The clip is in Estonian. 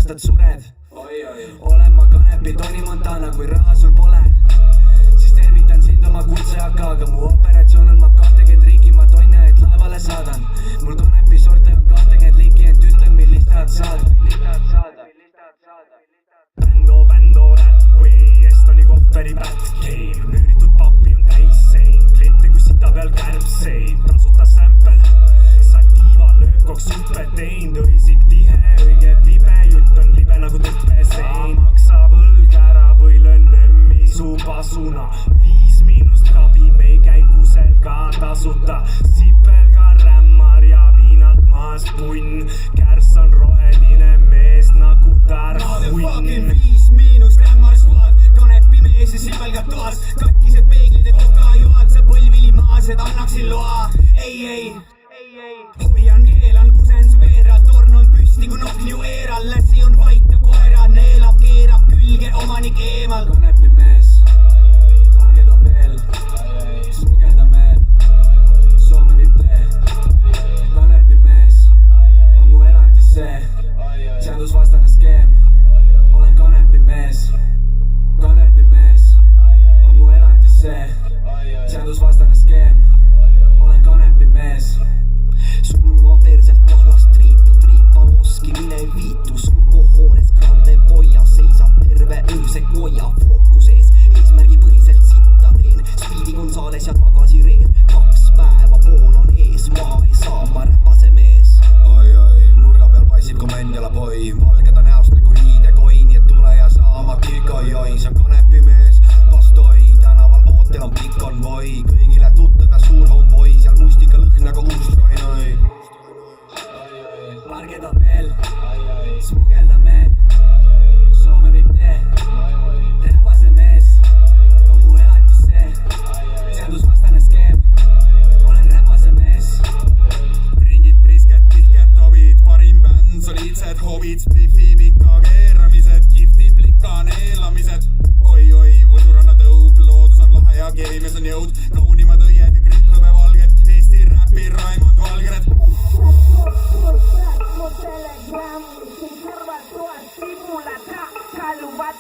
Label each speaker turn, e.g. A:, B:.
A: aastat sured. Olen ma Kanepi Tony Montana, kui raha sul pole, siis tervitan sind oma kuldse AK-ga. Mu operatsioon hõlmab 20 riiki, ma tonneid laevale saadan. Mul Kanepi sorte on 20 liiki, ent ütlen millist tahad saada. Bändo rap way, Estoni kohveri Batcave. Müüritud pappi on täis sein, kliente kui sita peal kärbseid. Tasuta sample, Sativa lööb koks hüppe teind. Õisik tihe, õige vibe, jutt on libe nagu tüppesein. Maksa võlg ära või löön lömmi su pasuna. 5 miinust kabi, me ei käi kusel ka tasuta. Sipel ka rämmar ja viinalt maas punn. Kärss on roheline mees nagu Darwin.
B: 5 miinus rämmar squad, Kanepi mees ja sipelgad toas. Katkised peeglid ja kokajuad, sa põlvili maas, et annaksin loa. Ei, hoian keelan, kusen su veeral. Torn on püsti kui Nokniu eeral. Lässi on vait ja koera neelab, keerab külge omanik eemal.
A: Kanepi mees, langed on veel, smugeldame, Soome viib tee. Kanepi mees, on mu elatis see, seadusvastane skeem. Olen Kanepi mees, on mu elatis see, seadusvastane skeem. Olen Kanepi mees.
C: Sul on perselt kahlast triipa loski, mine viitu. Sul kohoones grande poja, seisad terve öö sequoia fookuses. Eesmärgi põhiselt sitta teen, Speedy Gonzales ja tagasi reel. 2 päeva pool on ees, maha ei saa, ma räpase mees.
D: Oi, nurga peal paisib kui Mandela boy. Valgeda näost nagu riidekoin, nii et tule ja saama kikojoi. See on Kanepi mees, vastoi, tänaval ootel on pikk konvoi. Kõigile tuttav ja suur homeboy, seal mustika lõhn nagu uustroinoi.
A: Langed on veel, smugeldame, Soome viib tee. Räpase mees, on mu elatis see, seadusvastane skeem. Olen räpase mees.
E: Ringid, prisked, tihked tobid, parim bänd, soliidsed hobid. Spliffi pika keeramised, kihvti plika neelamised. Oi, võsurannad õug, loodus on lahe ja keemias on jõud. Kaunimad õied ja kripphõbevalged, Eesti räpi Raimond Valgred.
F: Telegram, sin kõrval toas tribula, kaluvad